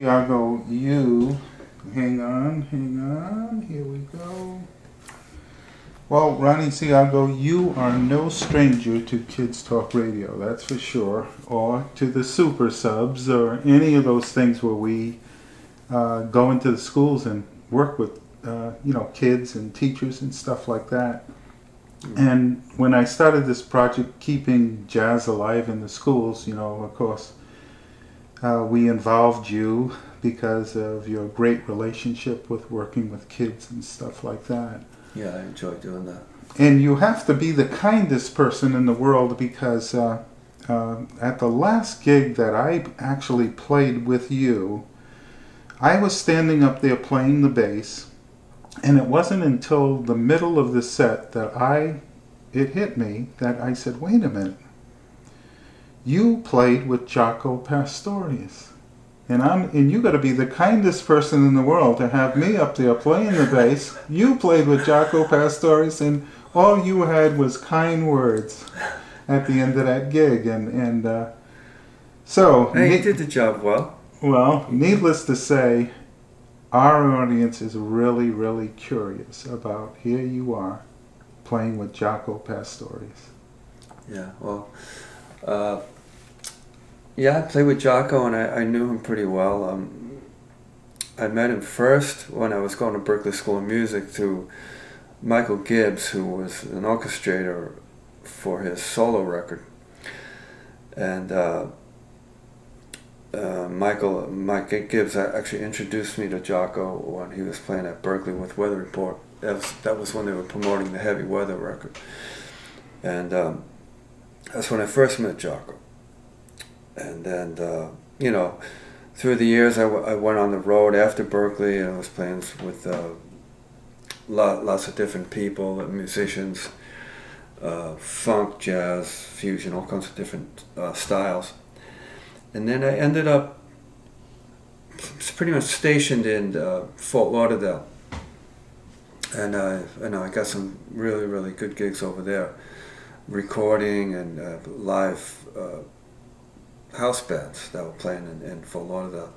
Ciago, you, hang on, here we go. Well, Ronnie Ciago, you are no stranger to Kids Talk Radio, that's for sure, or to the super subs, or any of those things where we go into the schools and work with, kids and teachers and stuff like that. And when I started this project, keeping jazz alive in the schools, of course, we involved you because of your great relationship with working with kids and stuff like that. Yeah, I enjoy doing that. And you have to be the kindest person in the world because at the last gig that I actually played with you, I was standing up there playing the bass, and it wasn't until the middle of the set that it hit me that I said, wait a minute. You played with Jaco Pastorius, and you got to be the kindest person in the world to have me up there playing the bass. You played with Jaco Pastorius, and all you had was kind words at the end of that gig, so. Hey, you did the job well. Well, needless to say, our audience is really, really curious about here you are playing with Jaco Pastorius. Yeah, well. I played with Jaco, and I knew him pretty well. I met him first when I was going to Berklee School of Music through Michael Gibbs, who was an orchestrator for his solo record. And Mike Gibbs actually introduced me to Jaco when he was playing at Berklee with Weather Report. That was when they were promoting the Heavy Weather record. And that's when I first met Jaco. And then, through the years I went on the road after Berklee, and I was playing with lots of different people, musicians, funk, jazz, fusion, all kinds of different styles. And then I ended up pretty much stationed in Fort Lauderdale. And I got some really, really good gigs over there, recording and live house bands that were playing in Fort Lauderdale.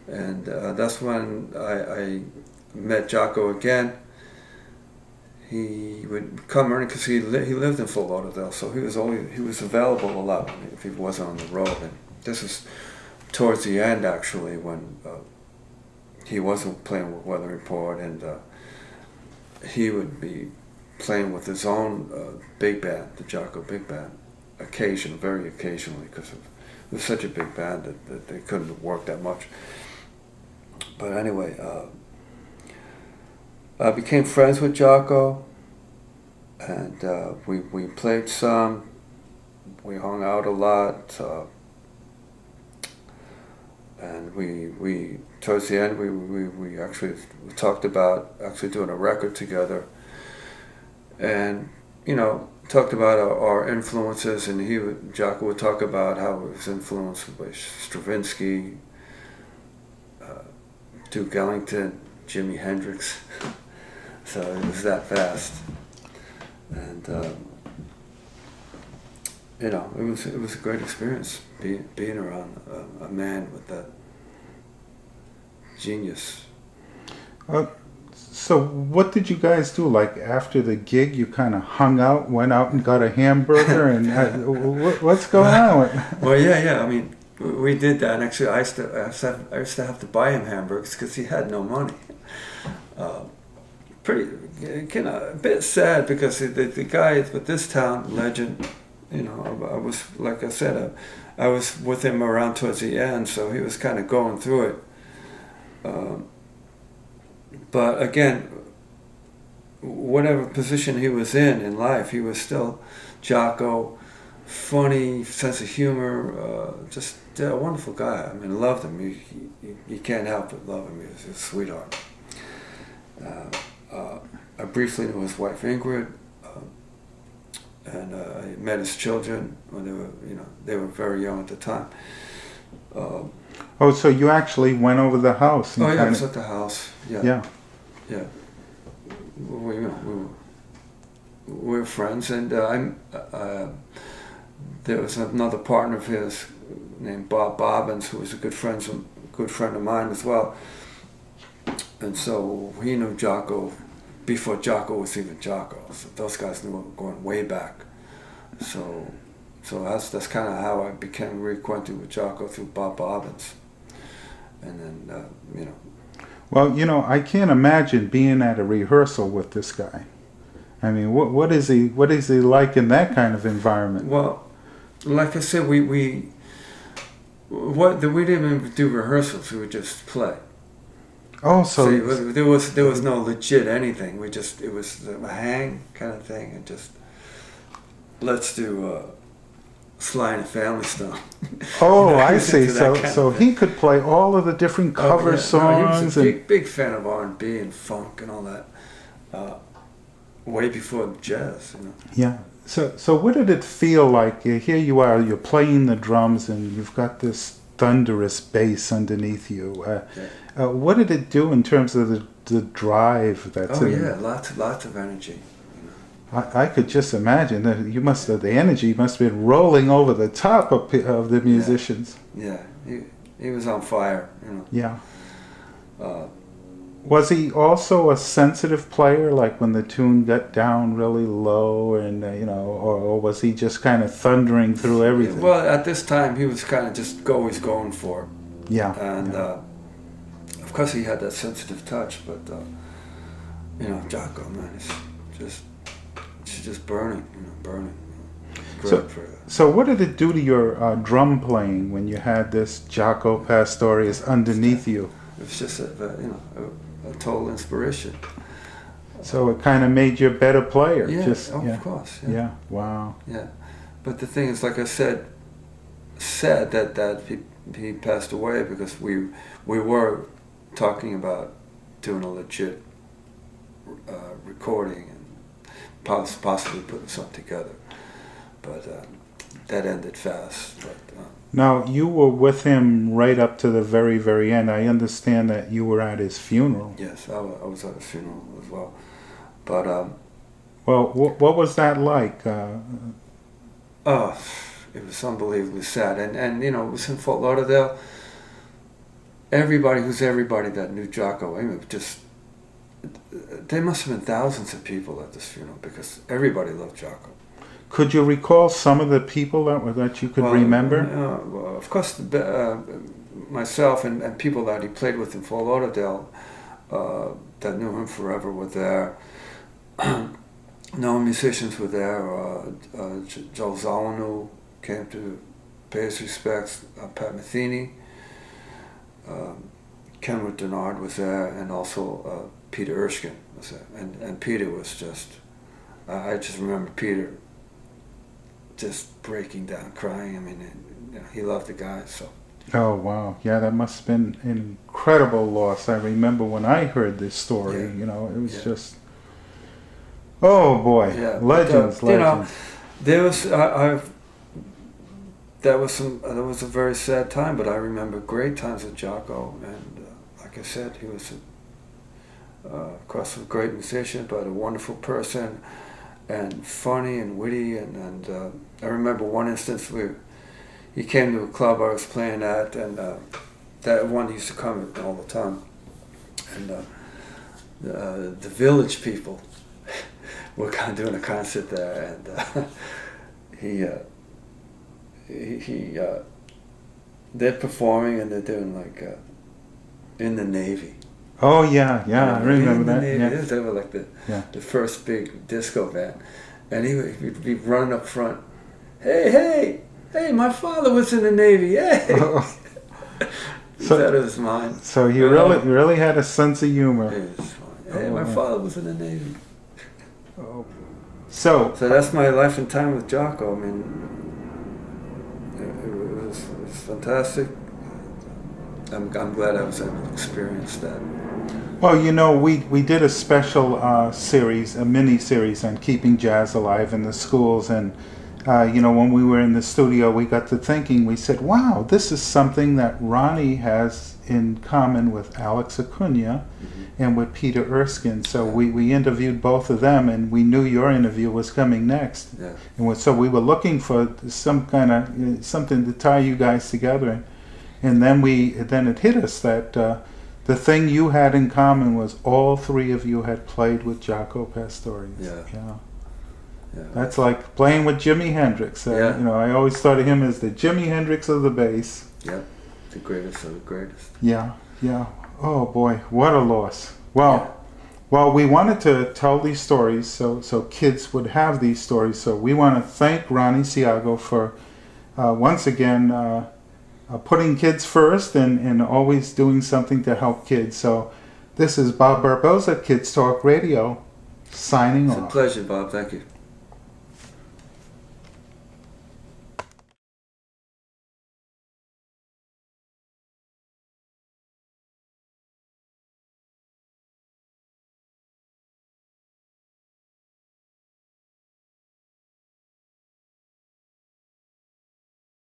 And that's when I met Jaco again. He would come early because he lived in Fort Lauderdale, so he was available a lot if he wasn't on the road. And this is towards the end, actually, when he wasn't playing with Weather Report, and he would be playing with his own big band, the Jaco Big Band, very occasionally, because it was such a big band that they couldn't work that much. But anyway, I became friends with Jaco, and we played some. We hung out a lot, and we towards the end we actually talked about actually doing a record together, and talked about our influences, and Jaco would talk about how he was influenced by Stravinsky, Duke Ellington, Jimi Hendrix. So it was that vast, and it was a great experience being around a man with that genius. So what did you guys do? Like after the gig, you kind of hung out, went out and got a hamburger, and what's going on? Well, yeah. I mean, we did that, and actually, I used to have to buy him hamburgers because he had no money. Pretty, a bit sad because the guy with this town legend, I was, like I said, I was with him around towards the end, so he was kind of going through it. But again, whatever position he was in life, he was still Jaco, funny, sense of humor, just a wonderful guy. I mean, loved him. You can't help but love him. He was a sweetheart. I briefly knew his wife Ingrid, and I met his children when they were very young at the time. Oh, so you actually went over the house? Oh yeah, I was at the house. Yeah. Yeah. We were friends, and there was another partner of his named Bob Bobbins, who was a good friend good friend of mine as well. And so he knew Jaco before Jaco was even Jaco. So those guys knew going way back. So that's kind of how I became reacquainted with Jaco, through Bob Bobbins. And then, you know. Well, you know, I can't imagine being at a rehearsal with this guy. I mean, what is he like in that kind of environment? Well, like I said, we didn't even do rehearsals. We would just play. Oh, so there was no legit anything. It was a hang kind of thing, and just let's do Sly and the Family Stone. Oh, I see. So he could play all of the different cover songs. He was a big fan of R&B and funk and all that. Way before jazz, you know. Yeah. So what did it feel like? Here you are, you're playing the drums, and you've got this thunderous bass underneath you. What did it do in terms of the drive that's in it? Lots of energy. You know. I could just imagine that the energy must have been rolling over the top of the musicians. Yeah, he was on fire, you know. Yeah. Was he also a sensitive player, like when the tune got down really low, and you know, or was he just kind of thundering through everything? Well, at this time he was kind of just always going for it. Yeah. And of course he had that sensitive touch, but you know, Jaco, man, she's just burning, you know, burning. Great for that. So what did it do to your drum playing when you had this Jaco Pastorius underneath you? It was just a total inspiration. So it kind of made you a better player. Yeah, of course. Yeah. Wow. Yeah, but the thing is, like I said that he passed away because we were talking about doing a legit recording and possibly putting something together, but that ended fast. But now, you were with him right up to the very, very end. I understand that you were at his funeral. Yes, I was at his funeral as well. But well, what was that like? Oh, it was unbelievably sad. And you know, it was in Fort Lauderdale. Everybody that knew Jaco, I mean, there must have been thousands of people at this funeral because everybody loved Jaco. Could you recall some of the people that you could remember? Well, of course, myself and people that he played with in Fort Lauderdale that knew him forever were there. Known musicians were there. Joe Zawinul came to pay his respects. Pat Metheny. Kenwood Denard was there, and also Peter Erskine was there. And Peter was just, I just remember Peter just breaking down, crying. I mean, you know, he loved the guy, so. Oh, wow. Yeah, that must have been an incredible loss. I remember when I heard this story, you know, it was just, oh boy, legends. You know, there was, that was a very sad time, but I remember great times with Jaco, and like I said, he was, of course, a great musician, but a wonderful person, and funny and witty, and I remember one instance where he came to a club I was playing at, and that one used to come all the time, and the Village people were kind of doing a concert there, and they're performing, and they're doing like In the Navy. Oh yeah, I remember that. Navy. Yeah. They were like the first big disco band, and he'd be running up front. Hey, my father was in the Navy. Hey, he said it was mine. So he really had a sense of humor. Hey, my father was in the Navy. Oh. So that's my life and time with Jaco. I mean, it was fantastic. I'm glad I was able to experience that. Well, you know, we did a special series, a mini-series on keeping jazz alive in the schools, and you know, when we were in the studio, we got to thinking, we said, wow, this is something that Ronnie has in common with Alex Acuna and with Peter Erskine. So we interviewed both of them, and we knew your interview was coming next. Yeah. And so we were looking for some kind of something to tie you guys together. And then it hit us that the thing you had in common was all three of you had played with Jaco Pastorius. Yeah. That's like playing with Jimi Hendrix. Yeah. You know, I always thought of him as the Jimi Hendrix of the bass. Yeah, the greatest of the greatest. Yeah. Oh boy, what a loss. Well, we wanted to tell these stories so kids would have these stories. So we want to thank Ronnie Ciago for once again putting kids first and always doing something to help kids. So this is Bob Barboza, Kids Talk Radio, signing off. It's a pleasure, Bob. Thank you.